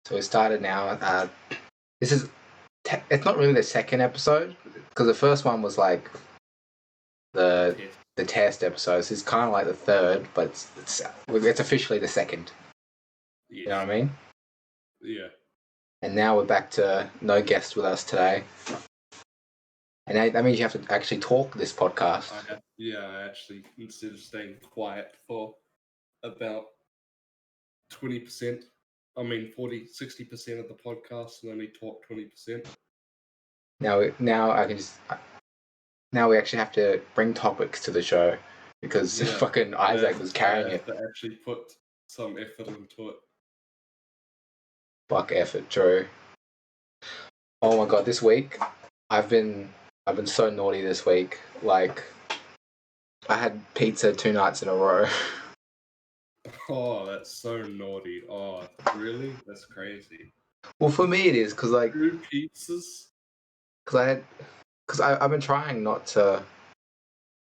So we started now. This is it's not really the second episode because the first one was like the test episodes. It's kind of like the third, but it's officially the second. Yes. You know what I mean? Yeah. And now we're back to no guest with us today. And that means you have to actually talk this podcast. I actually, instead of staying quiet for about 20%, 60% of the podcast and only talk 20%. Now we actually have to bring topics to the show because fucking Isaac was carrying it. To actually put some effort into it. Fuck effort, Drew. Oh my god, this week I've been so naughty this week. Like, I had pizza 2 nights in a row. Oh, that's so naughty. Oh, really? That's crazy. Well, for me it is because like 2 pizzas. Because I've been trying not to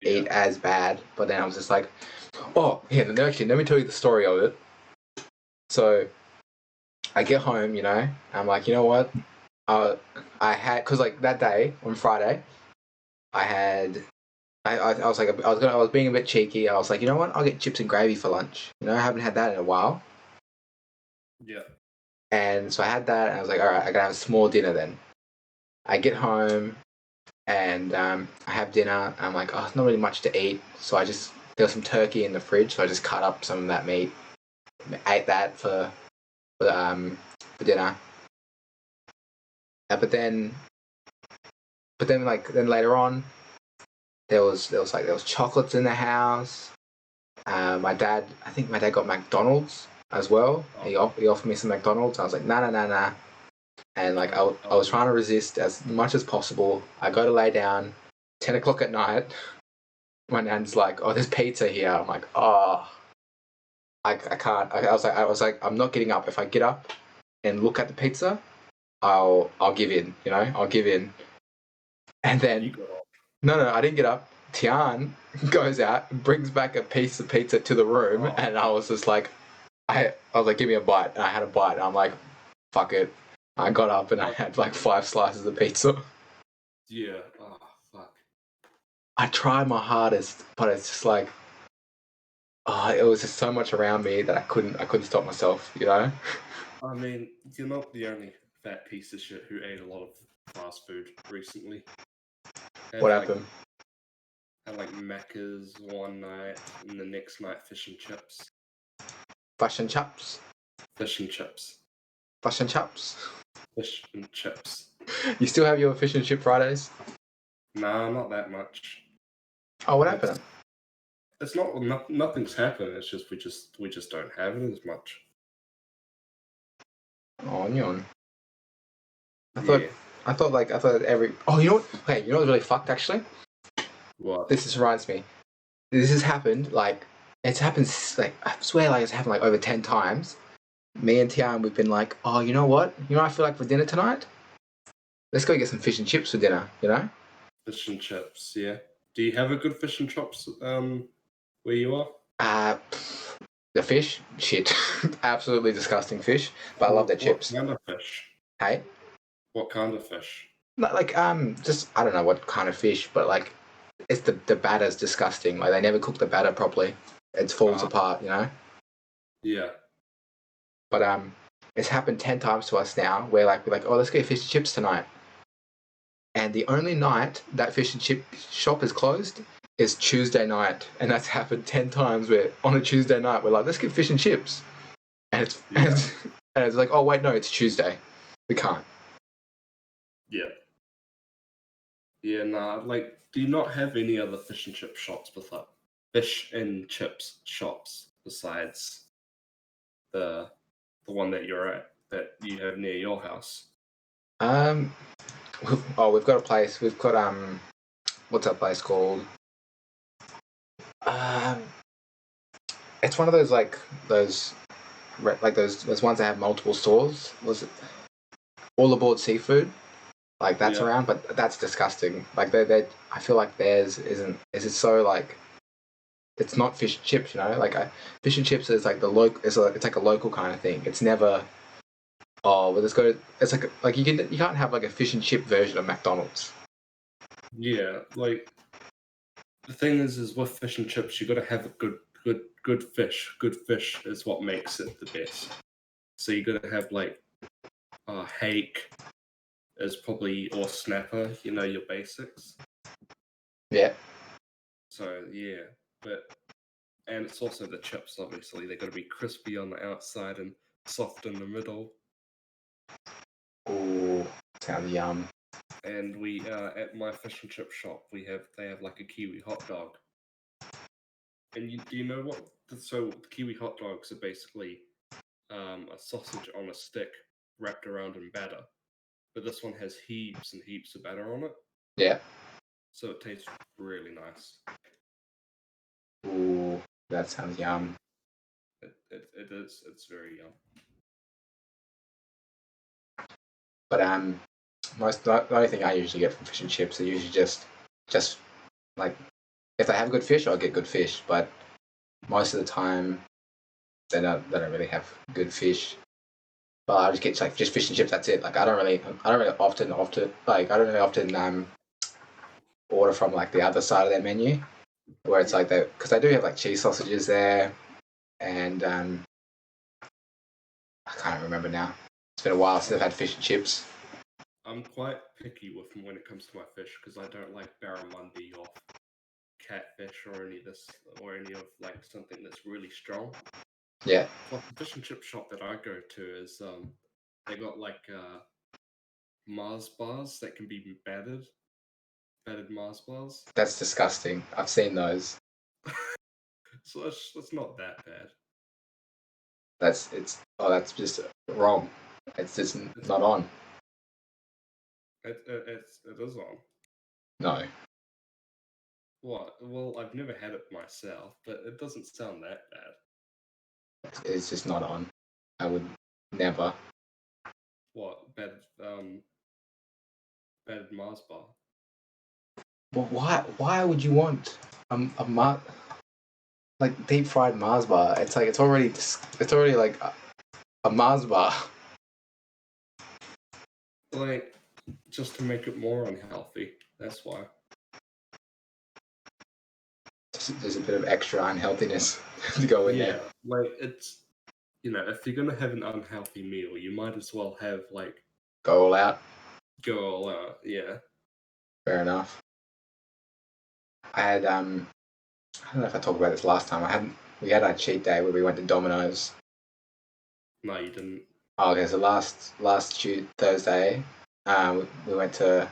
eat as bad, but then I was just like, oh yeah. Actually, let me tell you the story of it. So I get home, I'm like, you know what? I had, because like that day on Friday, I was being a bit cheeky. I was like, you know what? I'll get chips and gravy for lunch. I haven't had that in a while. Yeah. And so I had that, and I was like, all right, I gotta have a small dinner then. I get home, and I have dinner. And I'm like, oh, it's not really much to eat. So there was some turkey in the fridge, so I just cut up some of that meat, ate that for dinner. But then later on, there was chocolates in the house. I think my dad got McDonald's as well. Oh. He offered me some McDonald's. I was like, nah. And like I was trying to resist as much as possible. I go to lay down, 10 o'clock at night. My nan's like, oh, there's pizza here. I'm like, oh, I can't. I was like, I'm not getting up. If I get up and look at the pizza, I'll give in. I'll give in. And then no, I didn't get up. Tian goes out, brings back a piece of pizza to the room, and I was just like, I was like, give me a bite. And I had a bite. And I'm like, fuck it. I got up and I had like 5 slices of pizza. Yeah. Oh, fuck. I tried my hardest, but it's just like, it was just so much around me that I couldn't stop myself, I mean, you're not the only fat piece of shit who ate a lot of fast food recently. What happened? Had like Macca's one night, and the next night fish and chips. Fush and Chups? Fish and chips. Fush and Chups? Fish and chips. You still have your fish and chip Fridays? Nah, not that much. Oh, what happened? It's not nothing's happened. It's just we just don't have it as much. Oh, nyon. I thought every. Oh, you know what? Hey, you know what's really fucked actually? What? This reminds me. This has happened it's happened I swear it's happened over 10 times. Me and Tian, we've been like, oh, you know what? You know what I feel like for dinner tonight? Let's go get some fish and chips for dinner. Fish and chips, yeah. Do you have a good fish and chips where you are? The fish, shit, absolutely disgusting fish. But I love their chips. What kind of fish? Hey. What kind of fish? Just I don't know what kind of fish, but it's the batter's disgusting. They never cook the batter properly. It falls apart, Yeah. But it's happened 10 times to us now where we're like, oh, let's get fish and chips tonight. And the only night that fish and chip shop is closed is Tuesday night. And that's happened 10 times where on a Tuesday night we're like, let's get fish and chips. And it's like, oh wait, no, it's Tuesday. We can't. Yeah. Yeah, nah, do you not have any other fish and chip shops fish and chips shops besides the one that you're at, that you have near your house? We've got a place. We've got what's that place called? It's one of those those ones that have multiple stores. Was it All Aboard Seafood? That's around, but that's disgusting. They I feel like theirs isn't. Is it so it's not fish and chips, fish and chips is it's like a local kind of thing. It's never Oh, well, it's like you can't have like a fish and chip version of McDonald's. Yeah, like the thing is with fish and chips, you got to have a good fish. Good fish is what makes it the best. So you got to have like hake is probably or snapper. You know your basics. Yeah. So yeah, and it's also the chips. Obviously, they got to be crispy on the outside and soft in the middle. Ooh, sounds yum. And we at my fish and chip shop, they have like a kiwi hot dog. And do you know what? So the kiwi hot dogs are basically a sausage on a stick wrapped around in batter, but this one has heaps and heaps of batter on it, Yeah. so it tastes really nice. Ooh, that sounds yum. It is. It's very yum. But the only thing I usually get from fish and chips are usually just like if they have good fish, I'll get good fish. But most of the time, they don't really have good fish. But I just get like just fish and chips. That's it. Like I don't really often order from like the other side of their menu where it's like because they do have like cheese sausages there, and I can't remember now. It's been a while since I've had fish and chips. I'm quite picky with when it comes to my fish because I don't like barramundi or catfish or any of like something that's really strong. Yeah. Well, the fish and chip shop that I go to is they got like Mars bars that can be battered Mars bars. That's disgusting. I've seen those. So it's not that bad. That's just wrong. It's just not on. It is on. No, What? Well, I've never had it myself, but it doesn't sound that bad. it's just not on. I would never. What? Battered Mars bar. Well, why would you want like deep fried Mars bar? It's like it's already like a Mars bar. Like just to make it more unhealthy. That's why. There's a bit of extra unhealthiness to go in there. Like it's if you're gonna have an unhealthy meal, you might as well have like Go all out. go all out. Yeah. Fair enough. I had I don't know if I talked about this last time. We had our cheat day where we went to Domino's. No, you didn't. Oh, okay. So last Thursday, we went to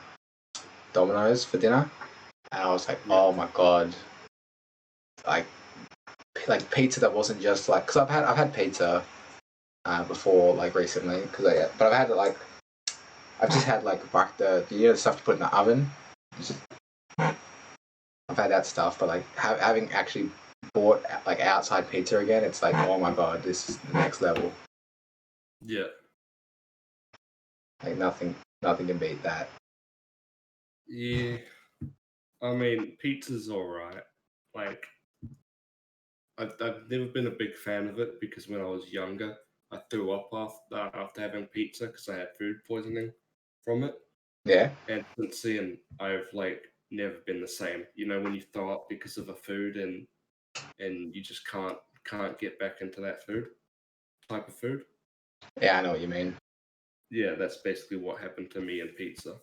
Domino's for dinner, and I was like, oh my god, like pizza that wasn't just like because I've had pizza before like recently but I've just had like the stuff you put in the oven. I've had that stuff, but like having actually bought like outside pizza again, it's like oh my god, this is the next level. Yeah. Like nothing can beat that. Yeah. I mean, pizza's alright. Like, I've never been a big fan of it because when I was younger, I threw up after having pizza because I had food poisoning from it. Yeah. And since then, I've like never been the same. You know, when you throw up because of a food and you just can't get back into that type of food. Yeah, I know what you mean. Yeah, that's basically what happened to me and pizza.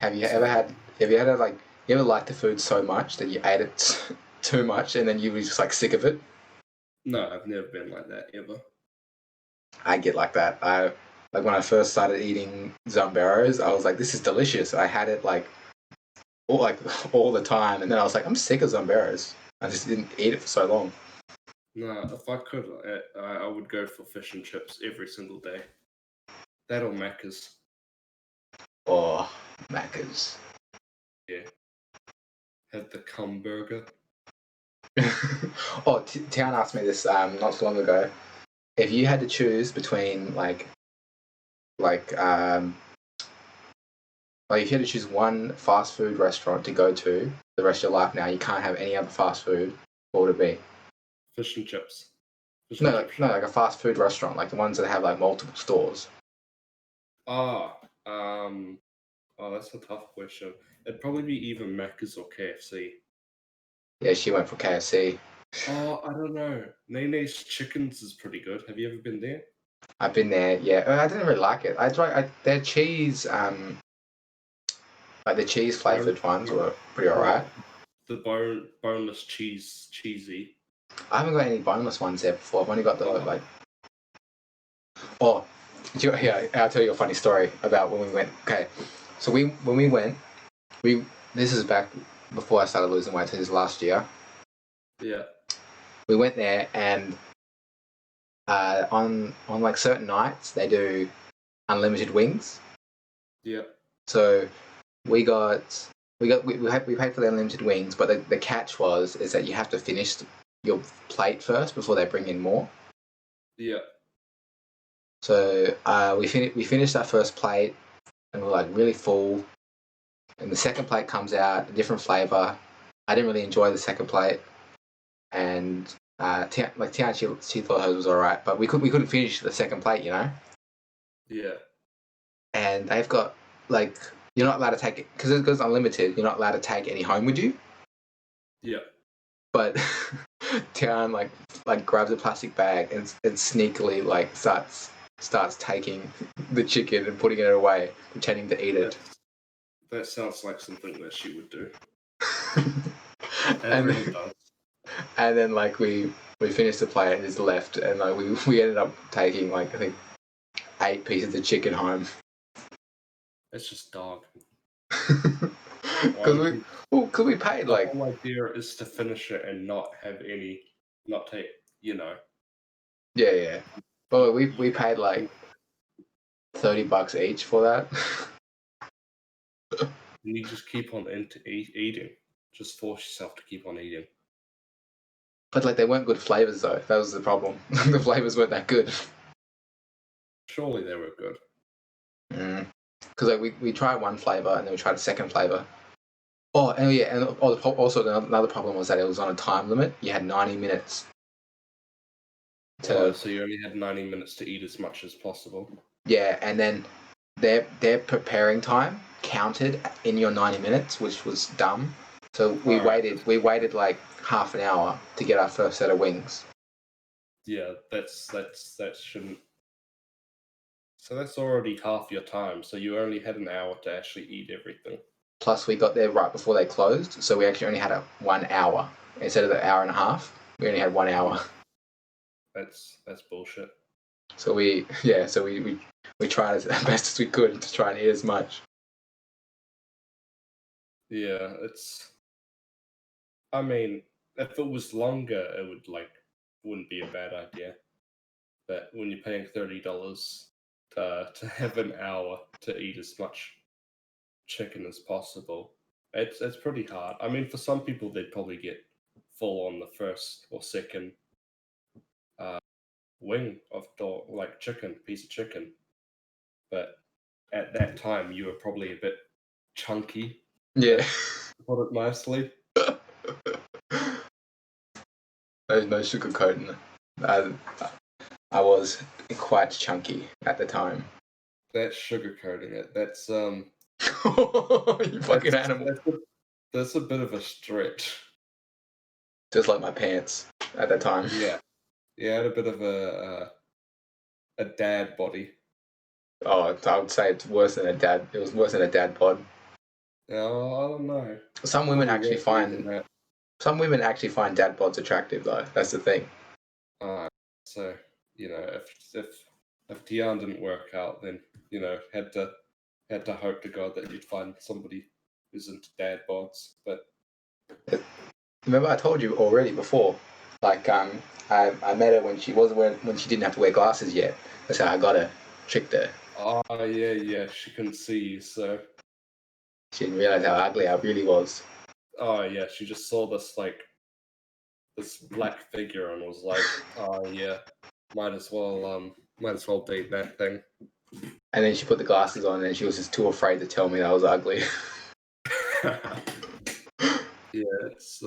Have you ever like you ever liked the food so much that you ate it too much and then you were just like sick of it? No, I've never been like that ever. I get like that. I like when I first started eating Zomberos, I was like, this is delicious. I had it all the time, and then I was like, I'm sick of Zomberos. I just didn't eat it for so long. No, if I could, I would go for fish and chips every single day. That or Macca's. Or Macca's. Yeah. Had the cum burger. Oh, Tian asked me this not so long ago. If you had to choose between like if you had to choose one fast food restaurant to go to the rest of your life now, you can't have any other fast food, what would it be? Fish and chips. Fish No, and chip shop. like a fast food restaurant, like the ones that have like multiple stores. Ah, oh, that's a tough question. It'd probably be either Macca's or KFC. Yeah, she went for KFC. Oh, I don't know. Nene's Chickens is pretty good. Have you ever been there? I've been there. Yeah, I didn't really like it. Their cheese, like the cheese flavored ones were pretty alright. The boneless cheesy. I haven't got any boneless ones there before. I've only got the like. Oh, yeah. I'll tell you a funny story about when we went. Okay, so when we went, this is back before I started losing weight. So this is last year. Yeah. We went there and on like certain nights they do unlimited wings. Yeah. So we paid for the unlimited wings, but the catch is that you have to finish your plate first before they bring in more. Yeah. So we finished that first plate and we're like really full. And the second plate comes out, a different flavor. I didn't really enjoy the second plate, and Tian, she thought hers was alright, but we couldn't finish the second plate, you know. Yeah. And they've got like you're not allowed to take it because it's unlimited. You're not allowed to take any home with you. Yeah. But Tian like grabs a plastic bag and sneakily like starts taking the chicken and putting it away, pretending to eat it. That sounds like something that she would do. and really does. And then like we finished the plate and just left, and like we ended up taking like I think 8 pieces of chicken home. It's just dog. Because we paid like. The whole idea is to finish it and not take, you know. Yeah. But we paid like $30 each for that. You just keep on eating. Just force yourself to keep on eating. But like they weren't good flavors though. That was the problem. The flavors weren't that good. Surely they were good. Because like we tried one flavor and then we tried a second flavor. Oh, and yeah, and also another problem was that it was on a time limit. You had 90 minutes. So you only had 90 minutes to eat as much as possible. Yeah, and then their preparing time counted in your 90 minutes, which was dumb. So we waited like half an hour to get our first set of wings. Yeah, that shouldn't. So that's already half your time. So you only had an hour to actually eat everything. Plus, we got there right before they closed, so we actually only had 1 hour instead of the hour and a half. We only had 1 hour. That's bullshit. So we tried as best as we could to try and eat as much. Yeah, I mean, if it was longer, it wouldn't be a bad idea. But when you're paying $30 to have an hour to eat as much chicken as possible, it's pretty hard. I mean, for some people, they'd probably get full on the first or second wing of piece of chicken. But at that time, you were probably a bit chunky. Yeah. To put it nicely. There's no sugarcoating. I was quite chunky at the time. That's sugarcoating it. That's You fucking animal. That's a bit of a stretch. Just like my pants at that time. Yeah. Yeah, I had a bit of a dad body. Oh, I would say it's worse than a dad. It was worse than a dad bod. Oh, I don't know. Some women actually find dad bods attractive though. That's the thing. So you know, if Tian didn't work out, then you know had to hope to God that you'd find somebody who's into dad bods. But remember, I told you already before. Like I met her when she didn't have to wear glasses yet. That's how I got her, tricked her. Oh yeah, she couldn't see you, so she didn't realize how ugly I really was. Oh yeah, she just saw this black figure and was like, "Oh yeah, might as well date that thing." And then she put the glasses on, and she was just too afraid to tell me that I was ugly. Yeah, it's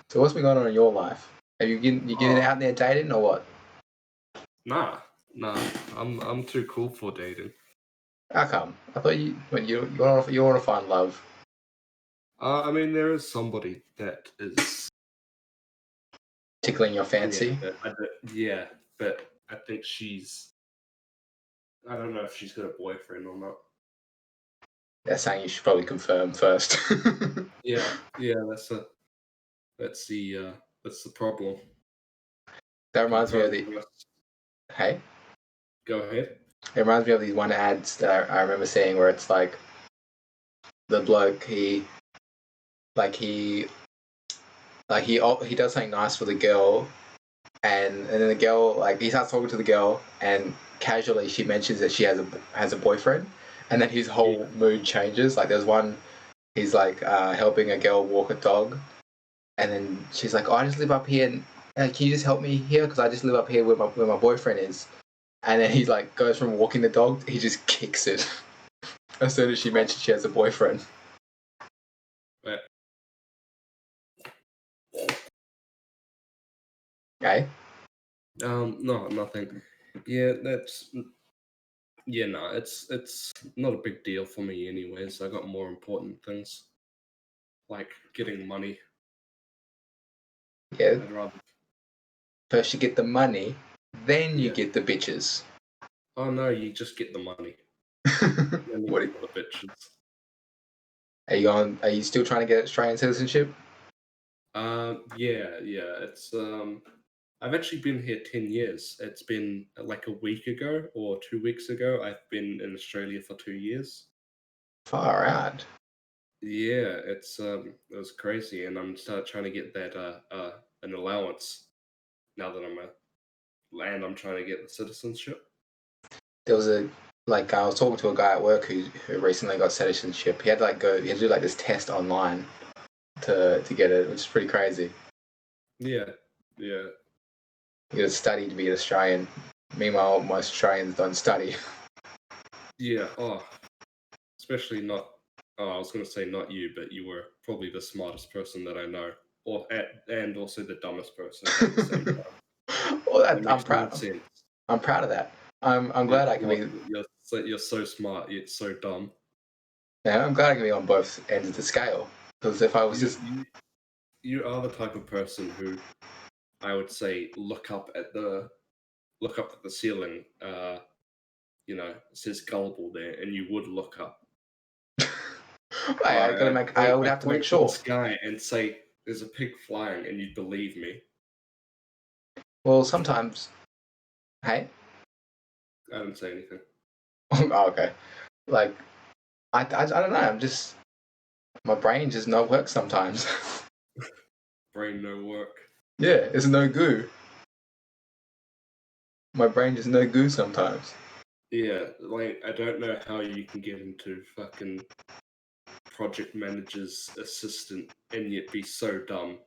So what's been going on in your life? Have you getting out there dating or what? Nah. I'm too cool for dating. How come? I thought you want to find love. I mean, there is somebody that is Tickling your fancy. Yeah, but I think I don't know if she's got a boyfriend or not. They're saying you should probably confirm first. Yeah, that's the problem. That reminds me of Confirm the first. hey. Go ahead. It reminds me of these one ads that I remember seeing where it's like the bloke he does something nice for the girl, and then the girl like he starts talking to the girl, and casually she mentions that she has a boyfriend, and then his whole mood changes. Like there's one he's like helping a girl walk a dog, and then she's like, "Oh, I just live up here, and can you just help me here? Because I just live up here where my boyfriend is." And then he like goes from walking the dog, he just kicks it as soon as she mentions she has a boyfriend. Right. Okay. No, nothing. Yeah, no, it's not a big deal for me anyways. I got more important things like getting money. Yeah. I'd rather. First you get the money, then you Yeah. get the bitches. Oh no, you just get the money. Then you What get the bitches. are you still trying to get Australian citizenship? Yeah. It's I've actually been here 10 years. It's been like a week ago or 2 weeks ago. I've been in Australia for 2 years. Far out. Yeah, it was crazy, and I'm trying to get that an allowance now that I'm trying to get the citizenship. There was I was talking to a guy at work who recently got citizenship. He had to do like this test online to get it, which is pretty crazy. Yeah. You gotta study to be an Australian. Meanwhile, most Australians don't study. Yeah. Oh, especially not. Oh, I was going to say not you, but you were probably the smartest person that I know, and also the dumbest person at the same time. Well, That I'm makes no proud. sense. I'm proud of that. I'm Yeah, glad I can be. you're so smart, yet so dumb. Yeah, I'm glad I can be on both ends of the scale. Because if I was You, just you you are the type of person who I would say look up at the ceiling. It says gullible there, and you would look up. I would I have to make point to the sure. sky and say, "There's a pig flying," and you'd believe me. Well, sometimes. Hey. I didn't say anything. Oh, okay. Like I don't know. My brain just not work sometimes. Brain no work. Yeah, it's no goo. My brain just no goo sometimes. Yeah, like I don't know how you can get into fucking project manager's assistant and yet be so dumb.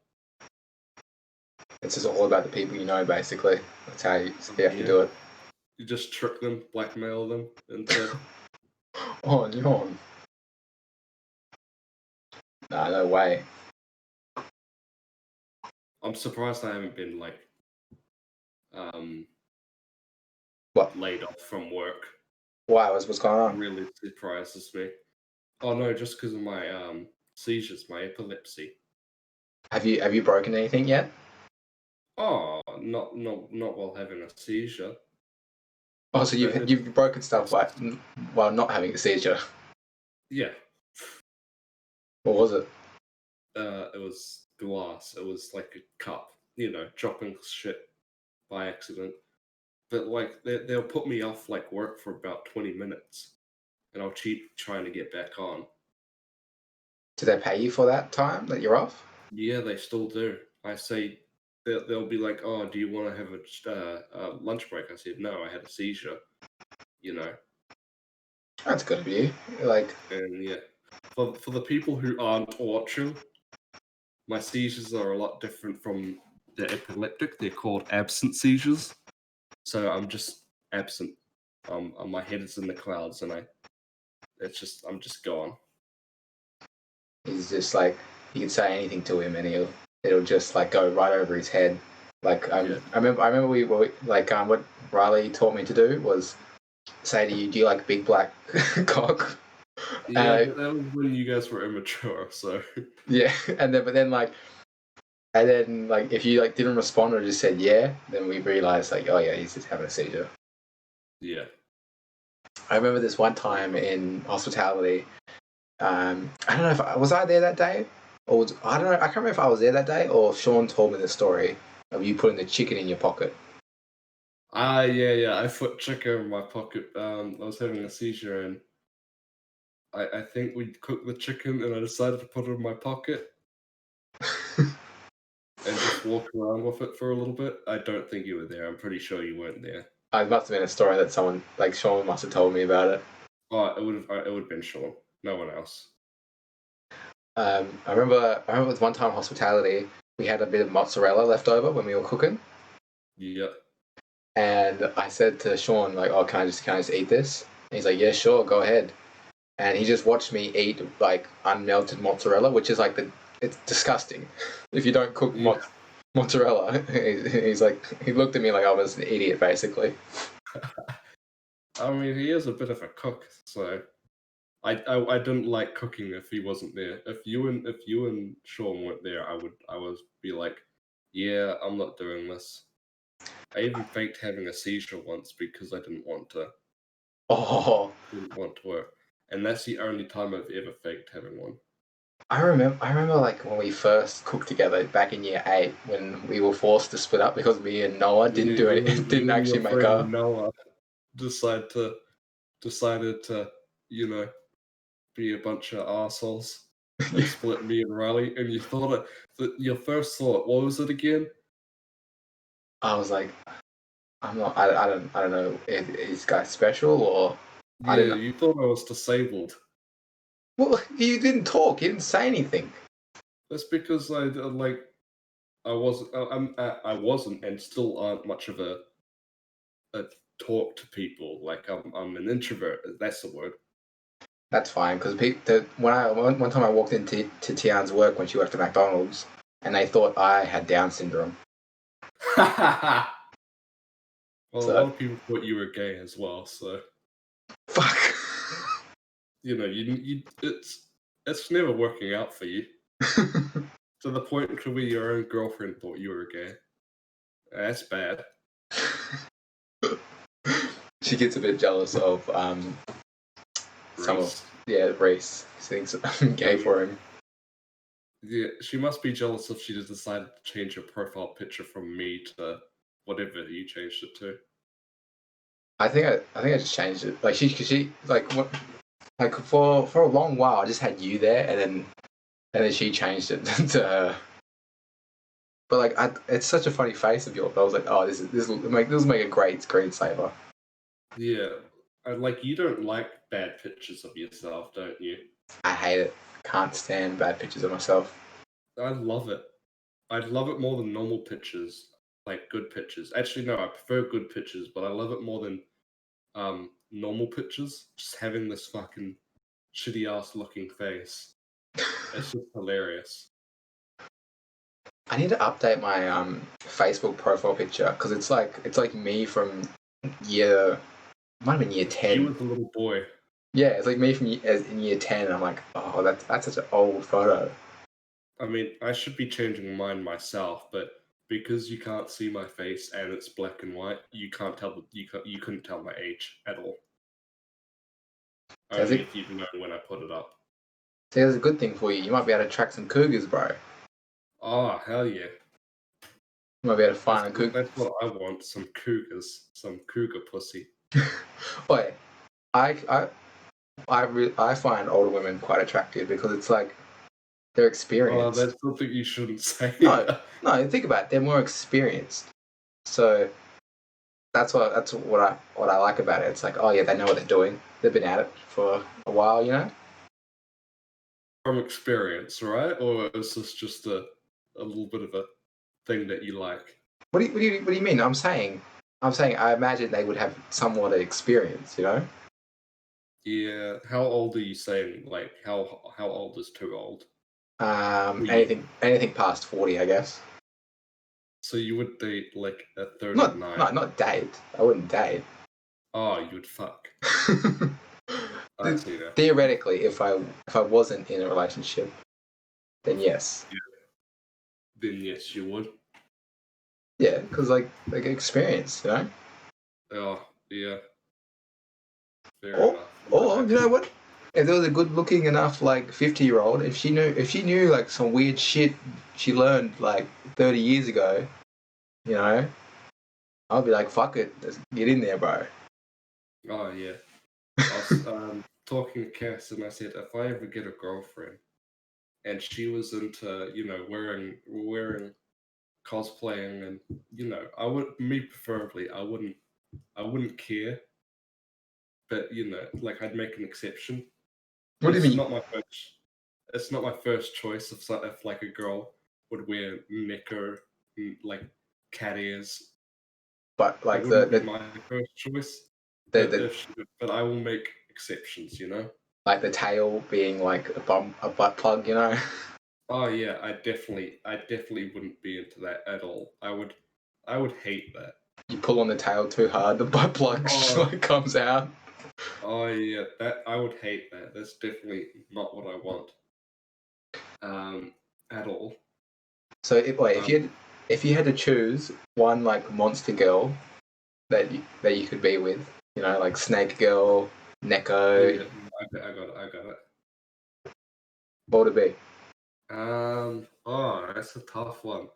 It's just all about the people you know, basically. That's how you have to Yeah, do it. you just trick them, blackmail them, instead. On yawn. Nah, no way. I'm surprised I haven't been um What? laid off from work. Why? What's going on? Really surprises me. Oh no, just because of my seizures, my epilepsy. Have you broken anything yet? Oh, not while having a seizure. Oh, so But you've broken stuff while not having a seizure. yeah, What was it? it was glass. It was like a cup, dropping shit by accident. But like they'll put me off like work for about 20 minutes, and I'll keep trying to get back on. Did they pay you for that time that you're off? Yeah, they still do. I say they'll be like, "Oh, do you want to have a lunch break?" I said, "No, I had a seizure." You know, That's good of you. Like, and yeah, for the people who aren't watching, my seizures are a lot different from the epileptic. They're called absent seizures. So I'm just absent. My head is in the clouds, and I'm just gone. he's just like you can say anything to him and it'll just like go right over his head. Like Yeah. I remember we were like what Riley taught me to do was say to you, "Do you like big black cock?" Yeah, but that was when you guys were immature, so Yeah, and then like if you like didn't respond or just said yeah, then we realized like, oh yeah, he's just having a seizure. yeah. I remember this one time in hospitality. I don't know if was I there that day, or I don't know. I can't remember if I was there that day or if Sean told me the story of you putting the chicken in your pocket. Yeah. I put chicken in my pocket. I was having a seizure, and I think we cooked the chicken, and I decided to put it in my pocket and just walk around with it for a little bit. I don't think you were there. I'm pretty sure you weren't there. It must have been a story that someone like Sean must have told me about it. Oh, it would have been Sean. No one else. I remember it was one time hospitality. We had a bit of mozzarella left over when we were cooking, Yeah. and I said to Sean like, "Oh, can I just eat this?" And he's like, "Yeah, sure, go ahead." And he just watched me eat like unmelted mozzarella, which is like it's disgusting. If you don't cook Yeah. mozzarella, he's like he looked at me like I was an idiot basically. I mean, he is a bit of a cook, so I didn't like cooking if he wasn't there. If you and Sean weren't there, I would be like, yeah, I'm not doing this. I even faked having a seizure once because I didn't want to Oh, work, and that's the only time I've ever faked having one. I remember like when we first cooked together back in year 8 when we were forced to split up because me and Noah didn't do it, didn't You and actually your make friend up. Noah decided to be a bunch of assholes and split me and Riley. And you thought your first thought, what was it again? I was like, I don't know if this guy's special or I Yeah, didn't. you thought I was disabled. Well, you didn't talk. You didn't say anything. That's because I wasn't and still aren't much of a talk to people. Like I'm an introvert. That's the word. That's fine because one time I walked into Tian's work when she worked at McDonald's and they thought I had Down syndrome. Well, a So lot of people thought you were gay as well. So fuck. it's never working out for you. To the point to where your own girlfriend thought you were gay. That's bad. She gets a bit jealous of some of Reese. She thinks I'm gay for him. Yeah, she must be jealous if she just decided to change her profile picture from me to whatever you changed it to. I think I just changed it. Like she like what like for a long while I just had you there and then she changed it to her. But like it's such a funny face of yours. I was like, oh, this will make a great screensaver. Yeah, you don't like bad pictures of yourself, don't you? I hate it. Can't stand bad pictures of myself. I love it. I love it more than normal pictures, like good pictures. Actually, no, I prefer good pictures, but I love it more than normal pictures. Just having this fucking shitty ass looking face. It's just hilarious. I need to update my Facebook profile picture because it's like me from year might have been year 10. You were the little boy. Yeah, it's like me from in year 10. And I'm like, oh, that's such an old photo. I mean, I should be changing mine myself, but because you can't see my face and it's black and white, you couldn't tell my age at all. Only if you've known when I put it up. See, there's a good thing for you. You might be able to track some cougars, bro. Oh, hell yeah. You might be able to find a cougar. That's what I want, some cougars. Some cougar pussy. Wait, I find older women quite attractive because it's like they're experienced. Oh, that's something you shouldn't say. No, think about it. They're more experienced. So that's what I like about it. It's like, oh yeah, they know what they're doing. They've been at it for a while, you know. From experience, right? Or is this just a little bit of a thing that you like? What do you mean? I'm saying I imagine they would have somewhat of experience, you know. Yeah. How old are you saying? Like how old is too old? Anything past 40, I guess. So you would date like a 39? Not date. I wouldn't date. Oh, you would fuck. I see that. Theoretically, if I wasn't in a relationship, then yes. Yeah. Then yes, you would. Yeah, because like experience, you know. Oh, yeah. Fair Or enough. or you know what? If there was a good-looking enough like 50-year-old, if she knew like some weird shit she learned like 30 years ago, you know, I'll be like, fuck it, let's get in there, bro. Oh yeah. I was talking to Cass and I said if I ever get a girlfriend and she was into, wearing cosplaying and me preferably, I wouldn't care. But like I'd make an exception. What do you It's mean? not my first it's not my first choice if like a girl would wear Neko like cat ears. But It like wouldn't be my first choice. But the but I will make exceptions, like the tail being like a butt plug, you know. Oh yeah, I definitely wouldn't be into that at all. I would hate that. You pull on the tail too hard, the butt plug like comes out. Oh yeah, that I would hate that. That's definitely not what I want. At all. So if you had to choose one like monster girl that you could be with, you know, like Snake Girl, Neko. Yeah, I got it. What would it be? That's a tough one.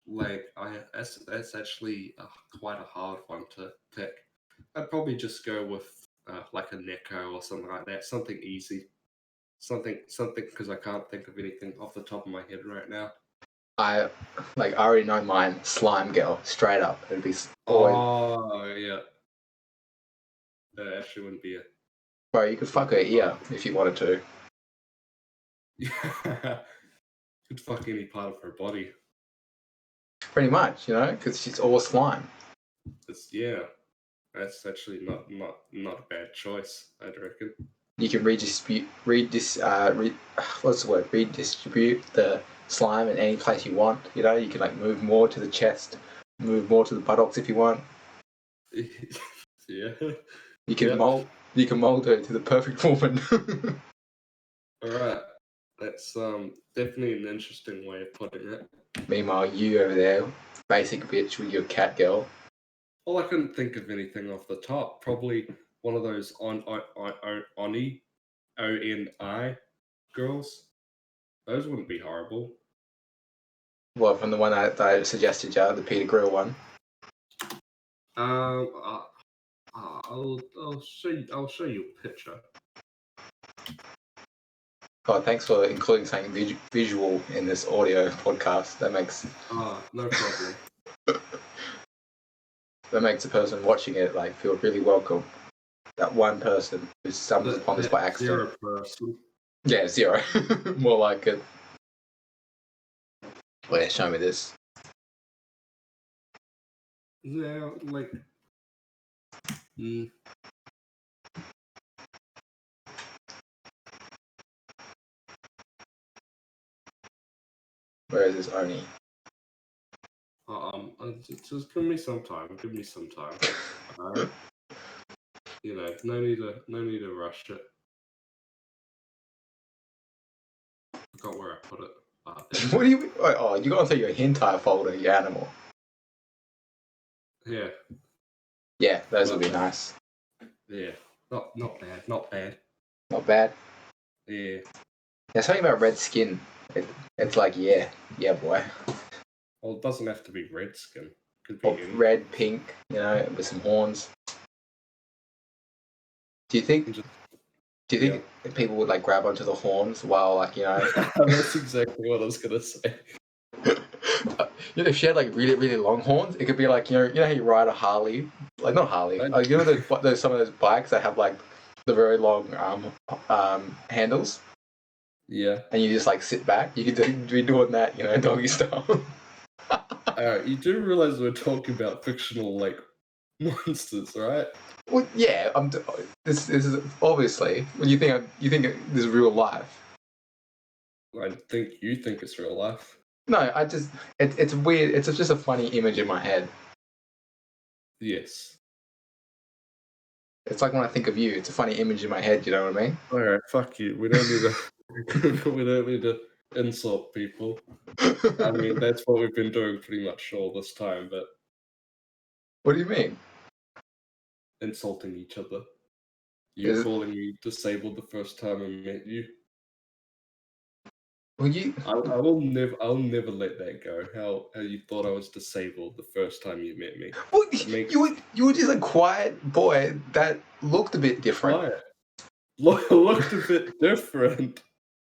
Like, that's actually quite a hard one to pick. I'd probably just go with like a Neko or something like that. Something easy. Something because I can't think of anything off the top of my head right now. I already know mine. Slime Girl, straight up. It'd be always. Oh yeah. That actually wouldn't be it. Bro, you could fuck her ear if you wanted to. Yeah. Could fuck any part of her body. Pretty much, you know, because she's all slime. That's actually not a bad choice, I'd reckon. You can redistribute the slime in any place you want. You know, you can like move more to the chest, move more to the buttocks if you want. Yeah. You can mold her to the perfect woman. All right. That's definitely an interesting way of putting it. Meanwhile, you over there, basic bitch with your cat girl. Well, I couldn't think of anything off the top. Probably one of those Oni girls. Those wouldn't be horrible. Well, from the one that I suggested, yeah, the Peter Grill one. I'll show you a picture. Oh, thanks for including something visual in this audio podcast. That makes. No problem. That makes the person watching it like feel really welcome. That one person who stumbles upon this by accident. 0 person. Yeah, 0. More like it. Well, yeah, show me this. Yeah, like. Where is this Oni? Just give me some time. Alright. No need to rush it. I forgot where I put it. What do you mean? Oh, you got into your hentai folder, you animal. Yeah. Yeah, those would be nice. Yeah. Not bad. Not bad. Yeah. There's something about red skin. It's like, yeah, boy. Well, it doesn't have to be red skin. Could be red, pink, you know, with some horns. Do you think people would like grab onto the horns while like, you know? That's exactly what I was gonna say. If she had like really, really long horns, it could be like, you know how you ride a Harley, like not Harley, you know there's some of those bikes that have like the very long handles. Yeah. And you just like sit back. You could be doing that, you know, doggy style. You do realize we're talking about fictional like monsters, right? Well, yeah. This is obviously when you think this is real life. I think you think it's real life. No, it's weird. It's just a funny image in my head. Yes. It's like when I think of you, it's a funny image in my head. You know what I mean? All right, fuck you. We don't need to. We don't need to insult people. I mean, that's what we've been doing pretty much all this time, but What do you mean? insulting each other. You Is calling me disabled the first time I met you. well, you I'll never let that go. How you thought I was disabled the first time you met me. well, It makes you were just a quiet boy that looked a bit different. quiet. Looked a bit different.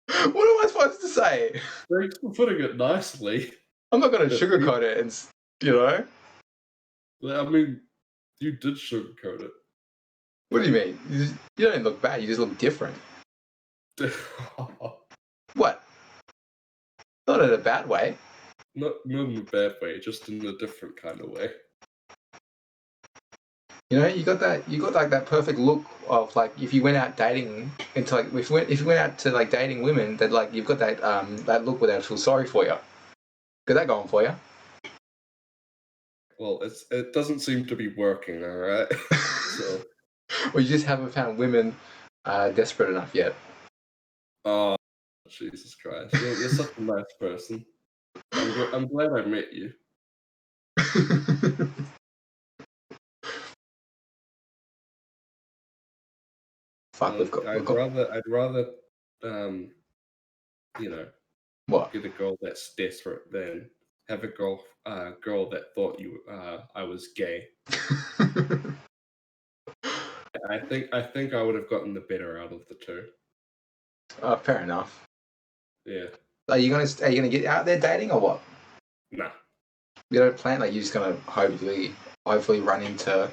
What am I supposed to say? Thanks for putting it nicely. I'm not going to But sugarcoat it, and you know. I mean, you did sugarcoat it. What do you mean? You don't look bad. You just look different. What? Not in a bad way. Not in a bad way, just in a different kind of way. You know, you got like that perfect look of like if you went out dating into like if you went out to like dating women, that like you've got that look where they feel sorry for you. Got that going for you. Well, it doesn't seem to be working, all right. So, Or you just haven't found women desperate enough yet. oh, Jesus Christ, you're such a nice person. I'm glad I met you. Fuck, we've got I'd rather, um, you know, what? get a girl that's desperate than have a girl that thought I was gay. I think I would have gotten the better out of the two. Oh, fair enough. Yeah. Are you gonna get out there dating or what? Nah. You don't plan like you're just gonna hopefully run into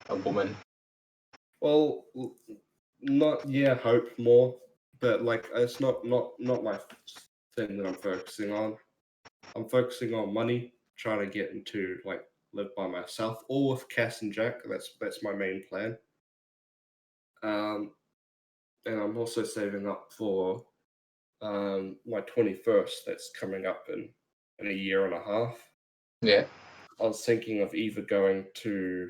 a woman. Well, not hope more, but like it's not my thing that I'm focusing on. I'm focusing on money, trying to get into like live by myself or with Cass and Jack. That's my main plan. And I'm also saving up for my 21st. That's coming up in a year and a half. Yeah. I was thinking of either going to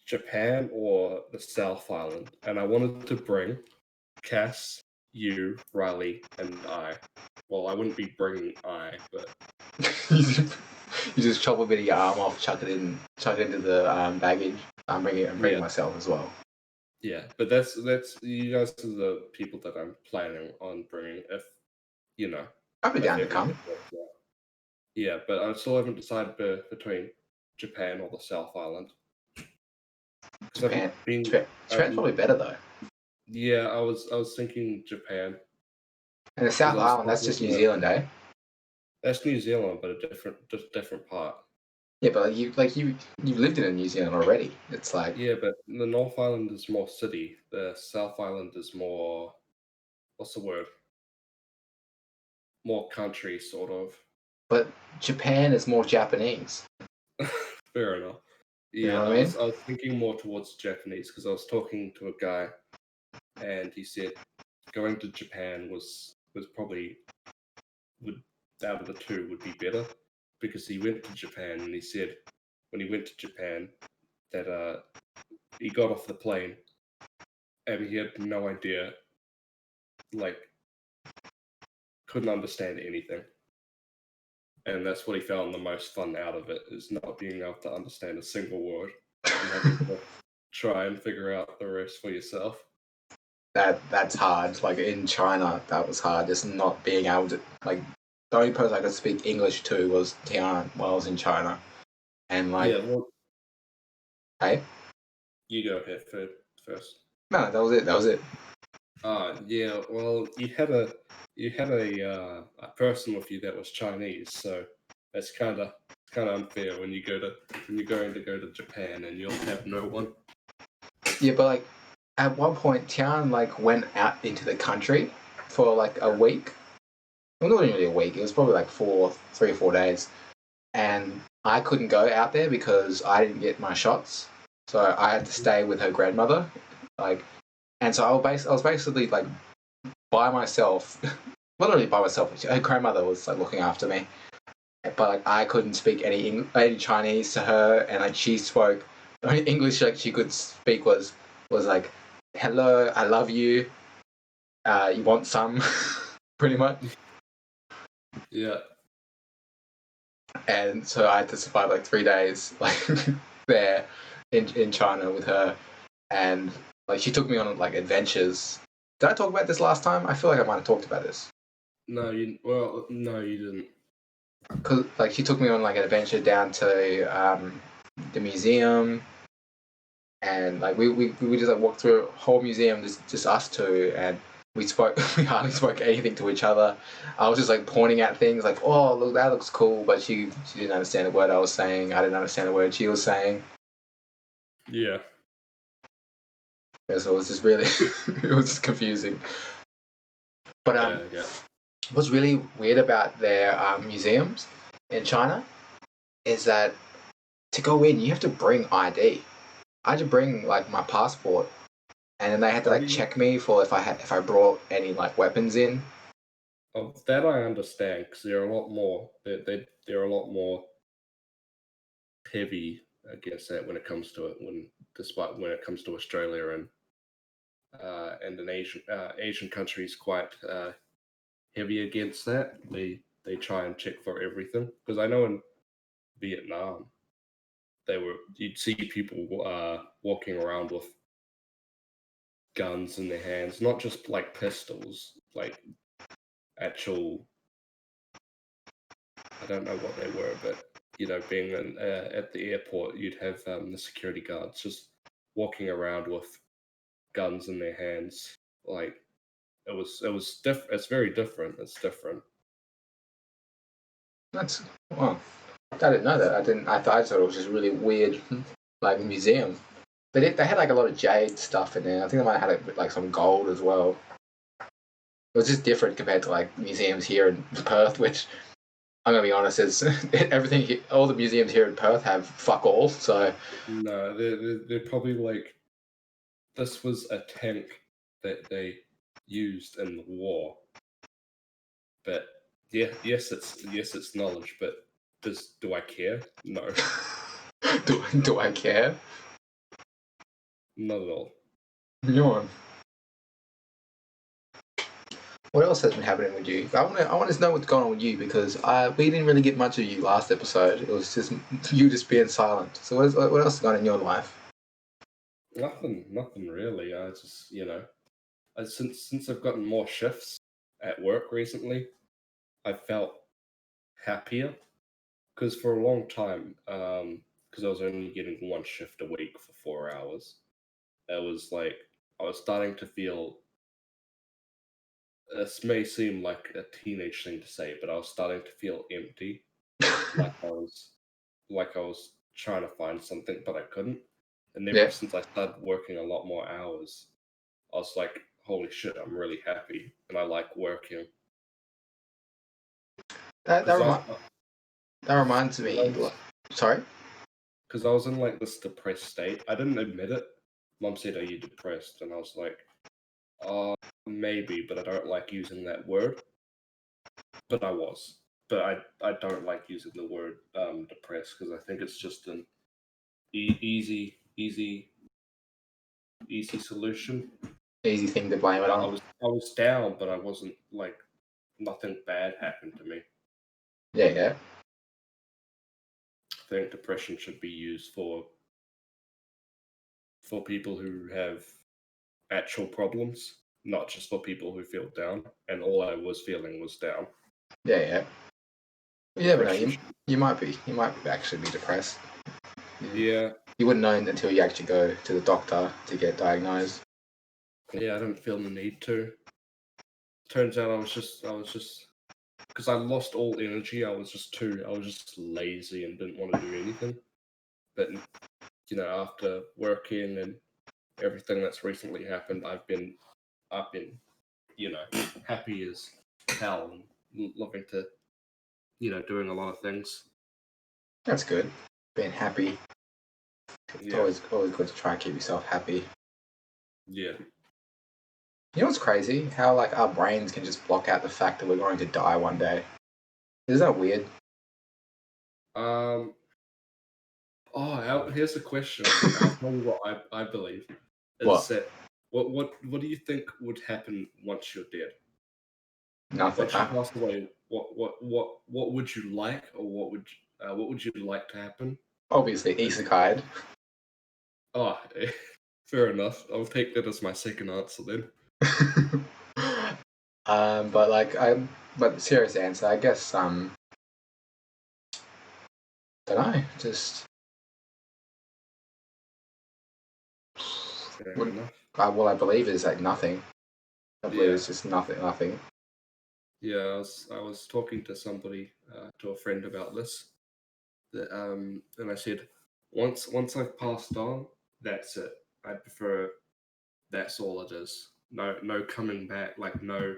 Japan or the South Island, and I wanted to bring Cass, you, Riley, and I. Well, I wouldn't be bringing I, but You just chop a bit of your arm off, chuck it into the baggage. I'm bringing myself as well. yeah. But that's you guys are the people that I'm planning on bringing. If you know, I'd be down to come. Yeah, but I still haven't decided between Japan or the South Island. Japan's probably better though. Yeah, I was thinking Japan. And the South Island, that's just New Zealand, eh? That's New Zealand, but just different part. Yeah, but you've lived in New Zealand already. It's like yeah, but the North Island is more city. The South Island is more what's the word? More country, sort of. But Japan is more Japanese. Fair enough. Yeah, you know what I mean? I was thinking more towards Japanese because I was talking to a guy, and he said going to Japan was probably out of the two would be better because he went to Japan and he said when he went to Japan that he got off the plane and he had no idea, like couldn't understand anything. And that's what he found the most fun out of it, is not being able to understand a single word and having to try and figure out the rest for yourself. That's hard. Like in China, that was hard. Just not being able to like. The only person I could speak English to was Tian while I was in China, and like. Yeah, well, hey. You go ahead first. No, that was it. That was it. Yeah. Well, you had a person with you that was Chinese, so that's kind of unfair when you're going to go to Japan and you'll have no one. Yeah, but like at one point, Tian like went out into the country for like a week. Well, not really a week. It was probably like 3 or 4 days, and I couldn't go out there because I didn't get my shots, so I had to stay with her grandmother. Like And so I was basically like by myself, literally by myself. Her grandmother was like looking after me, but like I couldn't speak any Chinese to her, and like she spoke the only English like she could speak was like hello, I love you, you want some, pretty much. Yeah. And so I had to survive like 3 days like there in China with her, and like she took me on like adventures. Did I talk about this last time? I feel like I might have talked about this. No, you didn't. Cause like she took me on like an adventure down to the museum, and like we just like walked through a whole museum, just us two, and we hardly spoke anything to each other. I was just like pointing at things like, oh look, that looks cool, but she didn't understand a word I was saying. I didn't understand a word she was saying. Yeah. Yeah, so it was just really it was just confusing. But Yeah. what's really weird about their museums in China is that to go in you have to bring ID. I had to bring like my passport, and then they had to like check me for if I brought any like weapons in. Of that I understand because they're a lot more. They're a lot more heavy against that when it comes to it. Despite when it comes to Australia and an Asian countries quite heavy against that. They try and check for everything because I know in Vietnam you'd see people walking around with guns in their hands, not just like pistols, like actual. I don't know what they were, but being at the airport, you'd have the security guards just walking around with guns in their hands. Like it was different. It's very different. It's different. That's well, I didn't know that. I thought it was just really weird, like museum. They had like a lot of jade stuff in there. I think they might have had like some gold as well. It was just different compared to like museums here in Perth, which I'm gonna be honest is everything. All the museums here in Perth have fuck all. So No, they're probably like this was a tank that they used in the war. But yeah, yes, it's knowledge. But do I care? No, do I care? not at all. Yawn. What else has been happening with you? I want to know what's going on with you because we didn't really get much of you last episode. It was just you just being silent. So what else is going on in your life? Nothing really. I just since I've gotten more shifts at work recently, I felt happier because for a long time, because I was only getting one shift a week for 4 hours, it was like I was starting to feel. This may seem like a teenage thing to say, but I was starting to feel empty, like I was trying to find something, but I couldn't. And ever Yeah, since I started working a lot more hours, I was like, "Holy shit, I'm really happy, and I like working." that Because that reminds me. Sorry. because I was in like this depressed state. I didn't admit it. Mom said, "Are you depressed?" And I was like, maybe, but I don't like using that word." But I was. But I don't like using the word depressed because I think it's just an easy solution. Easy thing to blame it I on. was down, but I wasn't like nothing bad happened to me. Yeah. I think depression should be used for people who have actual problems, not just for people who feel down. And all I was feeling was down. Yeah. You never know. Depression. You might actually be depressed. Yeah. You wouldn't know until you actually go to the doctor to get diagnosed. Yeah, I don't feel the need to. Turns out I was just because I lost all energy. I was just lazy and didn't want to do anything. But after working and everything that's recently happened, I've been happy as hell and loving to doing a lot of things. That's good. Being happy. It's Yeah. always good to try and keep yourself happy. Yeah. You know what's crazy? How like our brains can just block out the fact that we're going to die one day. Isn't that weird? Here's the question. I'll tell you what I believe is What? that what do you think would happen once you're dead? Nothing. Once you pass away, what would you like, or what would you like to happen? Obviously, isekai'd. Oh, fair enough. I'll take that as my second answer then. But the serious answer, I guess, don't know, just Fair what enough. I believe is like nothing. I believe it's just nothing. Yeah, I was talking to somebody, to a friend about this, and I said, once I've passed on, that's it. I prefer that's all it is. No coming back, like no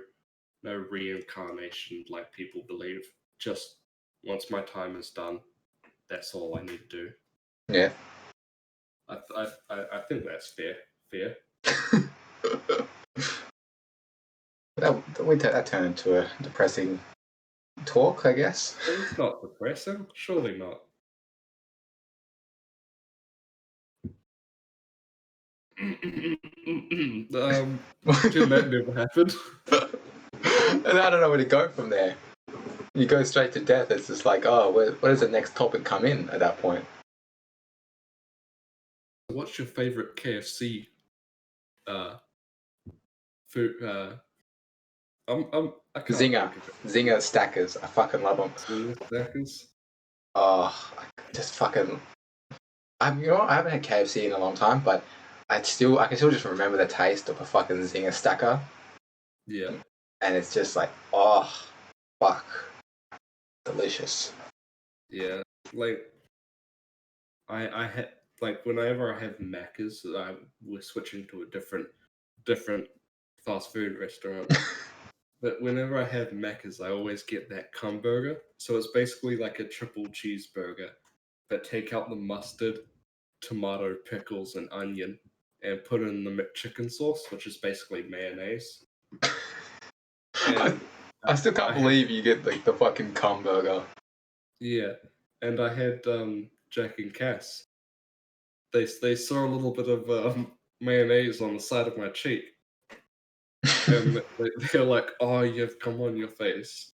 reincarnation like people believe. Just once my time is done, that's all I need to do. Yeah. I think that's fair. That turned into a depressing talk, I guess. It's not depressing. Surely not. That never happened. And I don't know where to go from there. You go straight to death. It's just like, oh, where does the next topic come in at that point? What's your favorite KFC food? I can't Zinger. think of it. Zinger stackers. I fucking love them. Zinger stackers. Oh, I just fucking. I haven't had KFC in a long time, but I can still just remember the taste of a fucking Zinger stacker. Yeah. And it's just like, oh, fuck, delicious. Yeah, like I had like whenever I have Macca's, we're switching to a different fast food restaurant. But whenever I have Macca's, I always get that cum burger. So it's basically like a triple cheeseburger, but take out the mustard, tomato, pickles, and onion, and put in the McChicken sauce, which is basically mayonnaise. And I still can't believe you get like the fucking cum burger. Yeah, and I had Jack and Cass. They saw a little bit of mayonnaise on the side of my cheek, and they're like, "Oh, you've come on your face."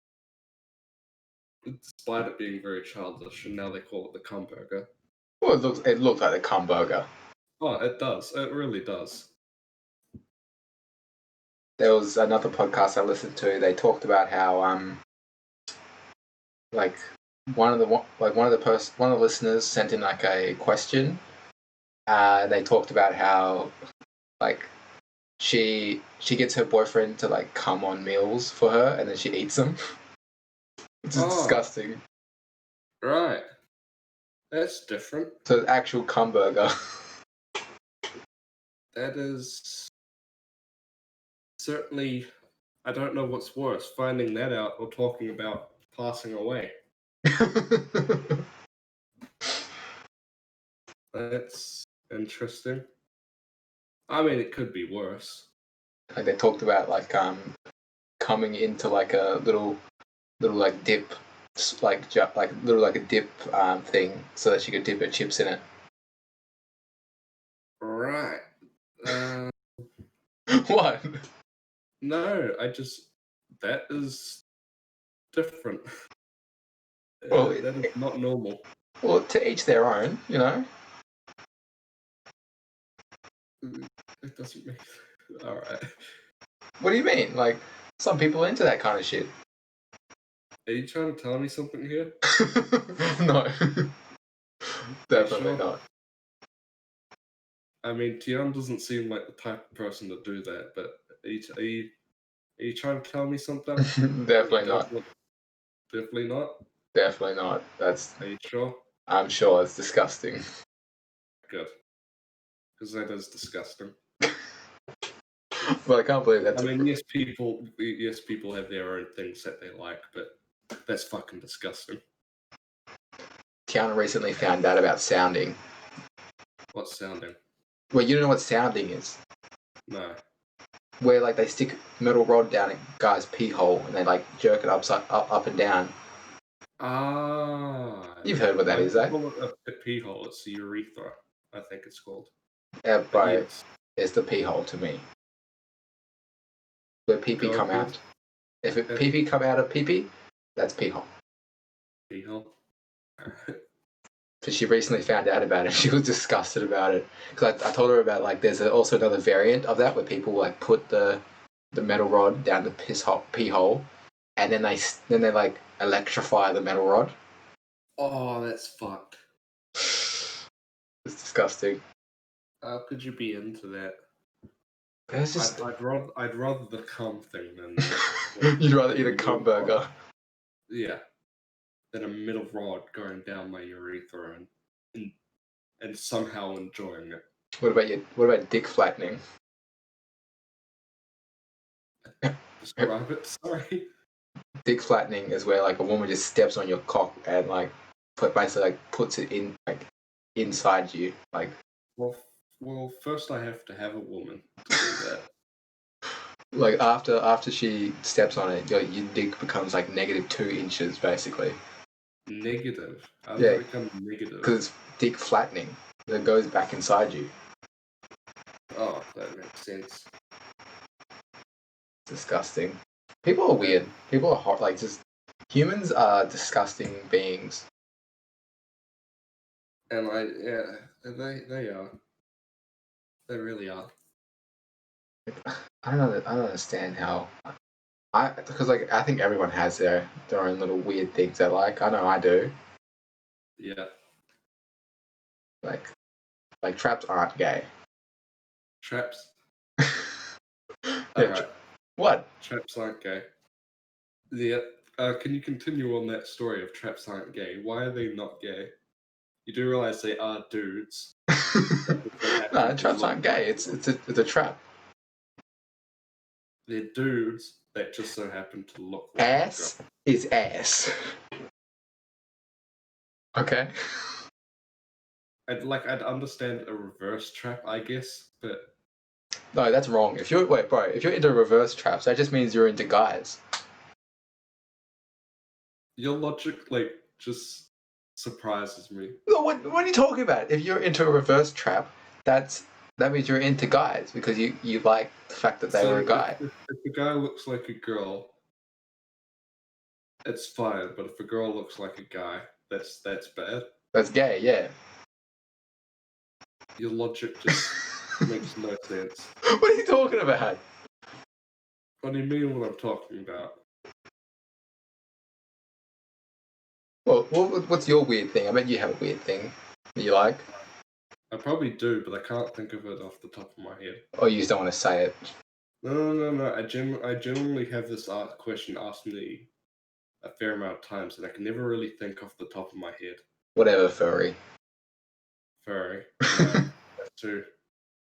Despite it being very childish, and now they call it the cum burger. Well, it looks like the cum burger. Oh, it does. It really does. There was another podcast I listened to. They talked about how like one of the listeners sent in like a question. They talked about how like she gets her boyfriend to like come on meals for her, and then she eats them. It's just disgusting. Right. That's different. So the actual cum burger. That is certainly. I don't know what's worse, finding that out or talking about passing away. That's interesting. I mean, it could be worse. Like they talked about like coming into like a little like dip, like a dip thing, so that she could dip her chips in it. Right. What? No, that is different. Well, that is not normal. Well, to each their own, you know. It doesn't make. All right. What do you mean? Like, some people are into that kind of shit. Are you trying to tell me something here? No. Definitely sure? not. I mean, Tian doesn't seem like the type of person to do that, but are you trying to tell me something? Definitely not. Definitely not? Definitely not. Are you sure? I'm sure it's disgusting. Good. Because that is disgusting. But I can't believe that's. I mean, yes, people have their own things that they like, but that's fucking disgusting. Tiana recently found out about sounding. What's sounding? Well, you don't know what sounding is. No. where like they stick metal rod down a guy's pee hole and they like jerk it up and down. Ah. You've heard what that is, eh? Call it a pee hole. It's the urethra, I think it's called. Yeah, bro, Yes. it's the pee hole to me. Where pee-pee come out. If it pee-pee come out of pee-pee, that's pee hole. Pee hole. Because she recently found out about it. She was disgusted about it. Because I told her about like there's also another variant of that where people like put the metal rod down the pee hole, and then they like electrify the metal rod. Oh, that's fucked. It's disgusting. How could you be into that? It's just... I'd rather the cum thing than You'd rather eat a cum burger. Yeah, than a metal rod going down my urethra and somehow enjoying it. What about dick flattening? Describe it. Sorry. Dick flattening is where like a woman just steps on your cock and like basically like puts it in like inside you. Like, well, first I have to have a woman to do that. like after she steps on it, your dick becomes like -2 inches basically. Negative? How does Yeah. it become negative? Because it's dick flattening. It goes back inside you. Oh, that makes sense. Disgusting. People are weird. People are hot. Like, just humans are disgusting beings. And they are. They really are. I don't understand how. Because like I think everyone has their own little weird things they like. I know I do. Yeah. Like traps aren't gay. Traps? Yeah, Alright. What? Traps aren't gay. Yeah. Can you continue on that story of traps aren't gay? Why are they not gay? You do realize they are dudes. No, traps aren't gay. It's a trap. They're dudes that just so happen to look like Ass is ass. Okay. I'd understand a reverse trap, I guess, but No, that's wrong. If you're into reverse traps, that just means you're into guys. your logic just surprises me. No, what are you talking about? If you're into a reverse trap, that means you're into guys because you like the fact that they were a guy. If the guy looks like a girl, it's fine. But if a girl looks like a guy, that's bad. That's gay, yeah. Your logic just makes no sense. What are you talking about? What do you mean what I'm talking about? Well, what's your weird thing? I bet you have a weird thing that you like. I probably do, but I can't think of it off the top of my head. Or you just don't want to say it. No. I genuinely have this question asked me a fair amount of times, and I can never really think off the top of my head. Whatever, furry. Furry. No, that's too.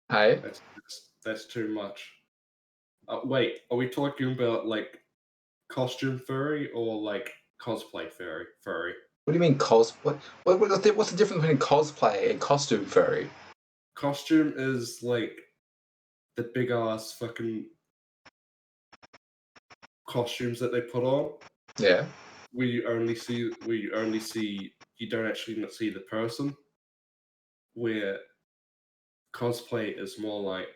Hey? That's too much. Wait, are we talking about like costume furry or like cosplay furry? What do you mean what's the difference between cosplay and costume furry? Costume is like the big ass fucking costumes that they put on. Yeah. You don't actually see the person. Where cosplay is more like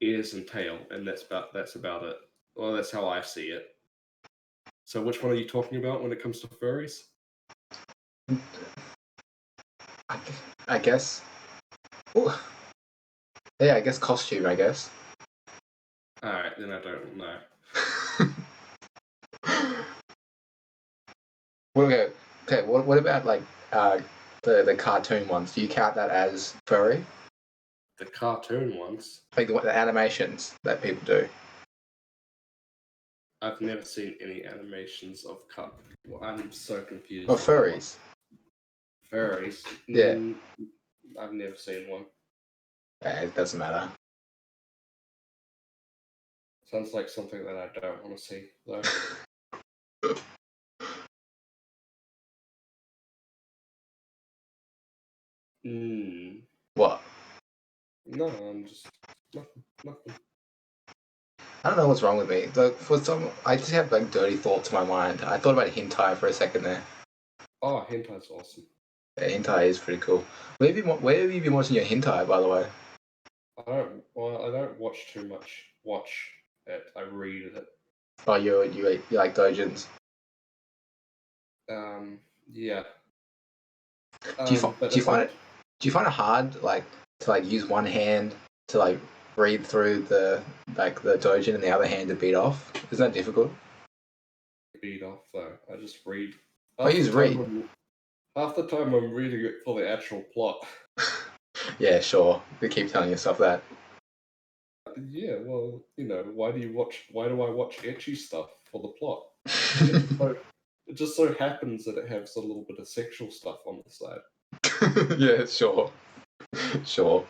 ears and tail, and that's about it. Well, that's how I see it. So which one are you talking about when it comes to furries? I guess. Ooh. Yeah, I guess costume, I guess. Alright, then I don't know. What about like the cartoon ones? Do you count that as furry? The cartoon ones? Like the animations that people do? I've never seen any animations of well, I'm so confused. Or furries? Furries? Yeah. I've never seen one. It doesn't matter. Sounds like something that I don't want to see, though. What? No, I'm just Nothing. I don't know what's wrong with me. Like, I just have like dirty thoughts in my mind. I thought about hentai for a second there. Oh, hentai's awesome. Yeah, hentai is pretty cool. Where have you been watching your hentai, by the way? I don't watch too much. Watch it. I read it. Oh, you like dojins? Yeah. Do you But do you if find it hard like to like use one hand to like read through the dojin and the other hand to beat off? Is that difficult? beat off though, I just read. I Half the use time, read. half the time I'm reading it for the actual plot. Yeah, sure. You keep telling yourself that. Yeah, well, why do I watch ecchi stuff for the plot? It just so happens that it has a little bit of sexual stuff on the side. Yeah, sure. Sure.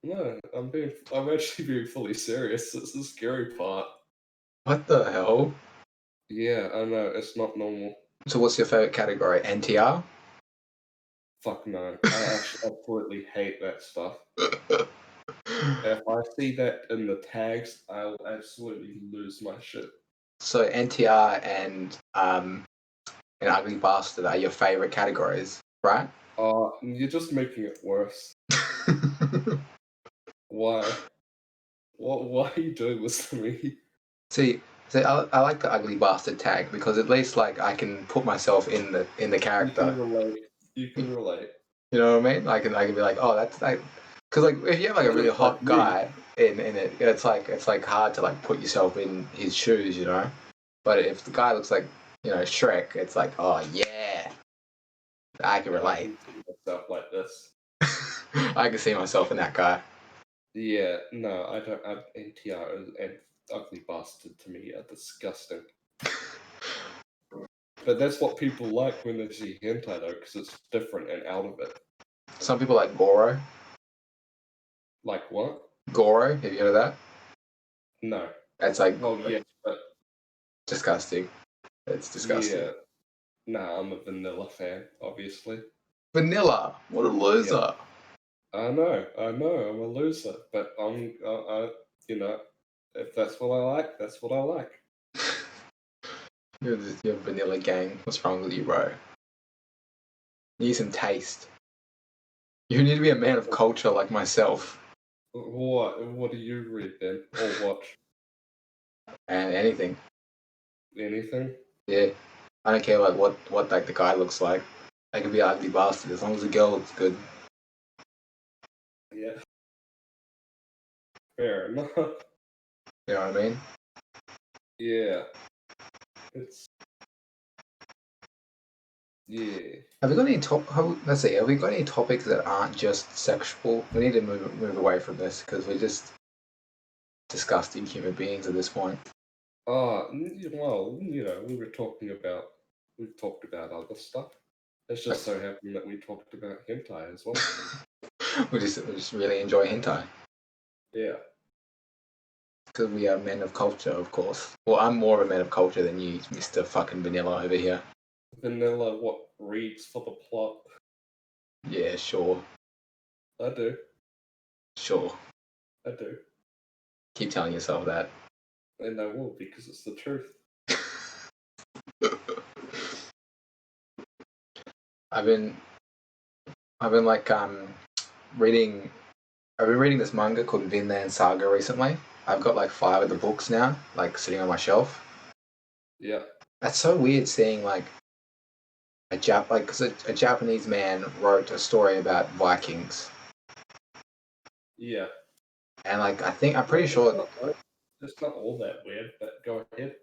No, I'm actually being fully serious. It's the scary part. What the hell? Yeah, I know, it's not normal. So what's your favorite category? NTR? Fuck no. I actually absolutely hate that stuff. If I see that in the tags, I'll absolutely lose my shit. So NTR and an ugly bastard are your favorite categories, right? You're just making it worse. Why? Why are you doing this to me? See, I like the ugly bastard tag because at least like I can put myself in the You character. can relate. You can relate. You know what I mean? I can be like, oh, that's like, because like if you have like a That really looks like hot me. guy in it, it's like hard to like put yourself in his shoes, you know. But if the guy looks like Shrek, it's like, oh yeah, I can Yeah, I relate. can see myself like this. I can see myself in that guy. Yeah, no, I don't. NTR and ugly bastard to me are disgusting. But that's what people like when they see hentai, though, because it's different and out of it. Some people like Goro. Like what? Goro, have you heard of that? No. That's like Well, yes, but disgusting. It's disgusting. yeah. Nah, I'm a vanilla fan, obviously. Vanilla, what a Yeah, loser. I know, I'm a loser, but you know, if that's what I like, that's what I like. You're vanilla gang. What's wrong with you, bro? You need some taste. You need to be a man of culture like myself. What do you read then, or watch? And anything. Anything? Yeah. I don't care like what like the guy looks like. I could be an ugly bastard as long as the girl looks good. Yeah, fair enough. You know what I mean? Yeah, it's yeah. Have we got any let's see, have we got any topics that aren't just sexual? We need to move away from this because we're just disgusting human beings at this point. Well, we've talked about other stuff. It's just so happened that we talked about hentai as well. we just really enjoy hentai. Yeah. Because we are men of culture, of course. Well, I'm more of a man of culture than you, Mr. fucking Vanilla over here. Vanilla, what reads for the plot? Yeah, sure. I do. Sure. I do. Keep telling yourself that. And I will because it's the truth. I've been like reading I've been reading this manga called Vinland Saga recently. I've got like 5 of the books now, like sitting on my shelf. Yeah. That's so weird seeing like because a Japanese man wrote a story about Vikings. Yeah. And like I'm pretty sure It's not all that weird, but go ahead.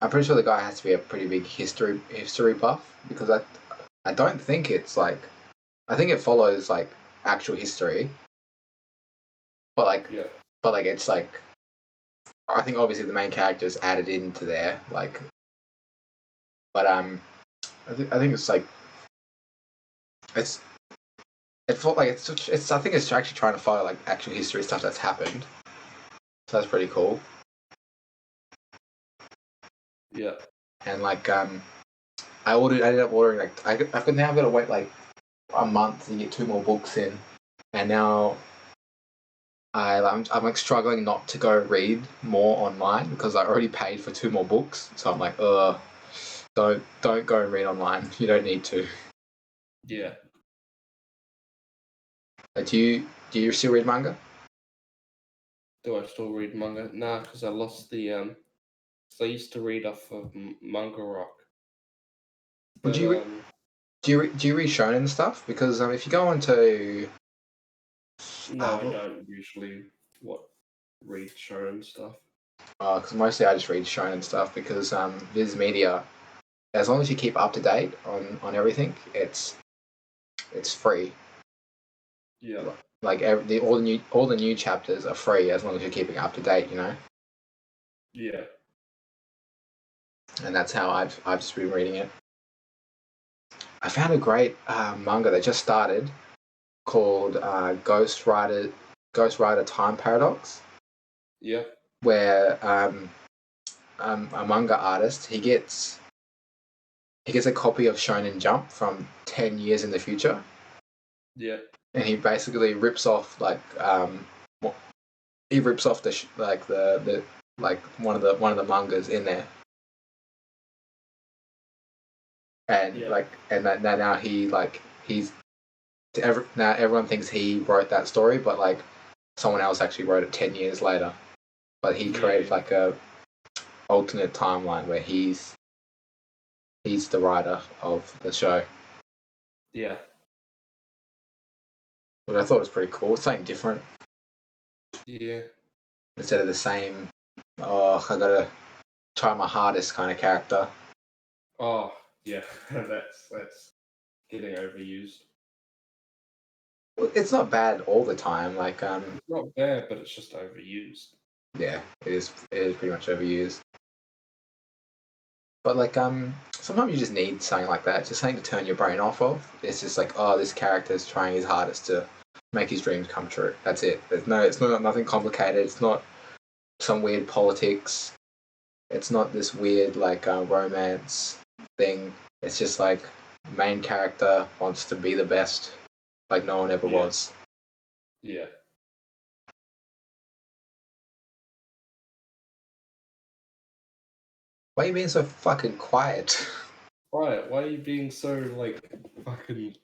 I'm pretty sure the guy has to be a pretty big history buff because I don't think it's like I think it follows like actual history, but Yeah. like it's like I think obviously the main character is added into there like, but I think it's like it's it felt like it's I think it's actually trying to follow like actual history stuff that's happened, so that's pretty cool. Yeah. And like I ended up ordering like I could now got to wait like a month to get 2 more books in, and now I'm like struggling not to go read more online because I already paid for 2 more books. So I'm like, don't go and read online. You don't need to. Yeah. Do you still read manga? Do I still read manga? Nah, because I lost the 'cause I used to read off of Manga Rock. Would But you do you read shonen stuff? Because if you go onto no, I don't usually read shonen stuff. because mostly I just read shonen stuff because Viz Media, as long as you keep up to date on everything, it's free. Yeah. Like all the new chapters are free as long as you're keeping up to date, you know. Yeah. And that's how I've just been reading it. I found a great manga that just started called Ghost Rider Time Paradox, Yeah. where a manga artist he gets a copy of Shonen Jump from 10 years in the future, Yeah. and he basically rips off he rips off the like one of the mangas in there, and Yeah. now now everyone thinks he wrote that story, but like someone else actually wrote it 10 years later. But he created Yeah. like a alternate timeline where he's the writer of the show. Yeah. But I thought it was pretty cool. It's something different Yeah. instead of the same. Oh, I gotta try my hardest kind of character. Oh, yeah. that's getting overused. Well, it's not bad all the time. Like It's not bad, but it's just overused. yeah, it is. It is pretty much overused. But like sometimes you just need something like that, just something to turn your brain off of. It's just like, oh, this character is trying his hardest to make his dreams come true. That's it. It's not nothing complicated. It's not some weird politics. It's not this weird like romance thing. It's just like main character wants to be the best, like no one ever Yeah. was. Yeah. Why are you being so fucking quiet? Quiet. Why are you being so like fucking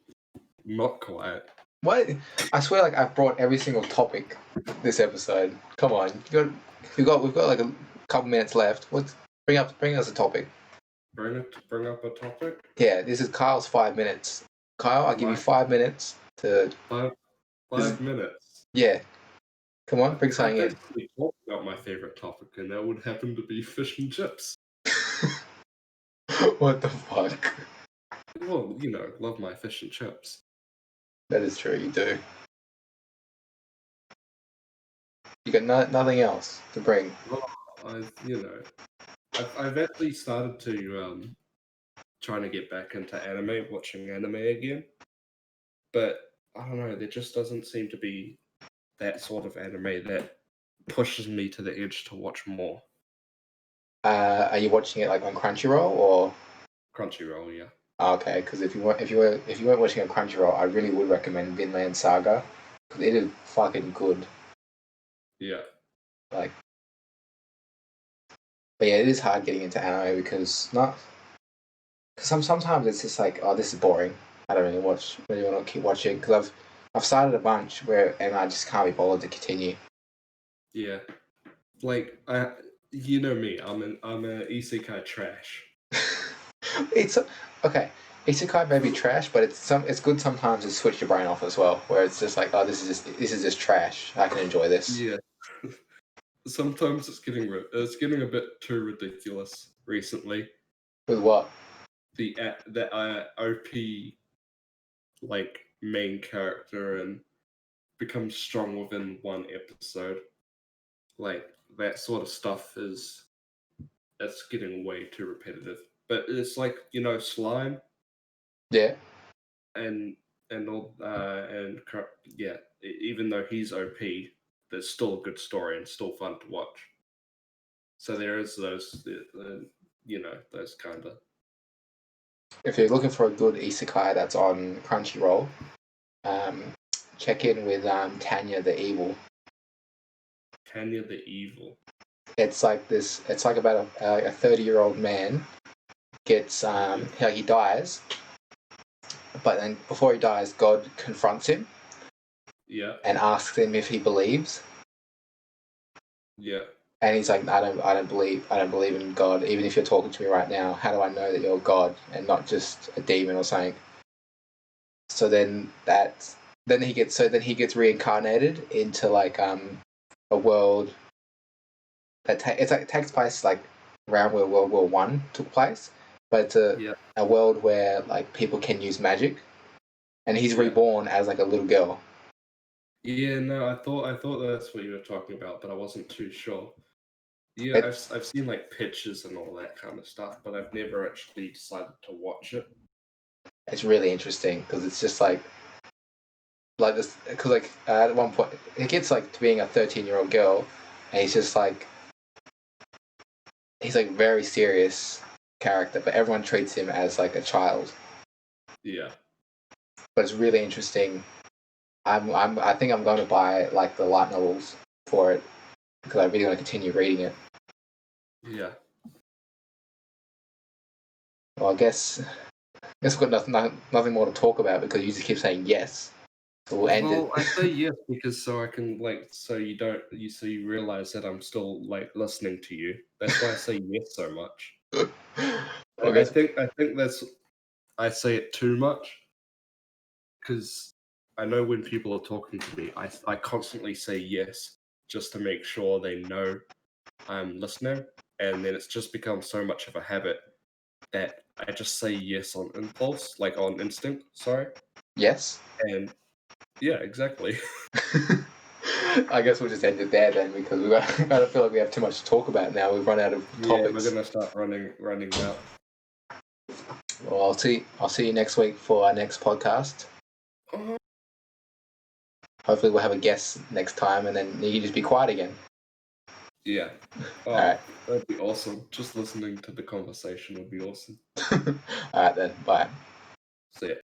not quiet? What? I swear, like I've brought every single topic this episode. Come on, we've got like a couple minutes left. Bring us a topic. Bring up a topic. Yeah, this is Kyle's 5 minutes. Kyle, I'll give you 5 minutes to. Five minutes. Yeah, come on, bring I something in. basically talked about my favorite topic, and that would happen to be fish and chips. What the fuck? Well, you know, love my fish and chips. That is true. You do. You got nothing else to bring. Well, I've actually started to trying to get back into anime, watching anime again. But I don't know, there just doesn't seem to be that sort of anime that pushes me to the edge to watch more. Are you watching it like on Crunchyroll or? Crunchyroll, yeah. Oh, okay, because if you weren't watching on Crunchyroll, I really would recommend Vinland Saga because it is fucking good. Yeah. Like, but yeah, it is hard getting into anime because not. Sometimes it's just like, oh, this is boring. I don't really want to keep watching because I've started a bunch and I just can't be bothered to continue. Yeah. Like you know me, I'm a isekai trash. Okay. Isekai may be trash, but it's good sometimes to switch your brain off as well, where it's just like, oh, this is just trash. I can enjoy this. Yeah. Sometimes it's getting a bit too ridiculous recently. With what? The OP like main character and becomes strong within one episode. Like that sort of stuff it's getting way too repetitive. But it's like, you know, slime Yeah. and all yeah, even though he's OP, there's still a good story and still fun to watch. So there is those, you know, those kind of. If you're looking for a good isekai that's on Crunchyroll, check in with Tanya the Evil. Tanya the Evil. It's like this. It's like about a 30-year-old man gets he dies, but then before he dies, God confronts him. Yeah. And asks him if he believes. Yeah. And he's like, I don't believe in God. Even if you're talking to me right now, how do I know that you're God and not just a demon or something? So then he gets reincarnated into like a world that it takes place like around where World War One took place, but it's a world where like people can use magic, and he's reborn as like a little girl. Yeah, no, I thought that's what you were talking about, but I wasn't too sure. Yeah, I've seen like pictures and all that kind of stuff, but I've never actually decided to watch it. It's really interesting because it's just like this, because like at one point it gets like to being a 13-year-old girl, and he's like very serious character, but everyone treats him as like a child. Yeah. But it's really interesting. I think I'm going to buy like the light novels for it because I really want to continue reading it. Yeah. Well, I guess we've got nothing more to talk about because you just keep saying yes. So we'll end it. I say yes because so I can so you realize that I'm still like listening to you. That's why I say yes so much. I think I say it too much because I know when people are talking to me, I constantly say yes just to make sure they know I'm listening, and then it's just become so much of a habit that I just say yes on impulse, like on instinct. Sorry. Yes. And yeah, exactly. I guess we'll just end it there then because I don't feel like we have too much to talk about now. We've run out of topics. Yeah, we're gonna start running out. Well, I'll see you next week for our next podcast. Hopefully we'll have a guest next time, and then you can just be quiet again. Yeah. All right. That'd be awesome. Just listening to the conversation would be awesome. All right then. Bye. See ya.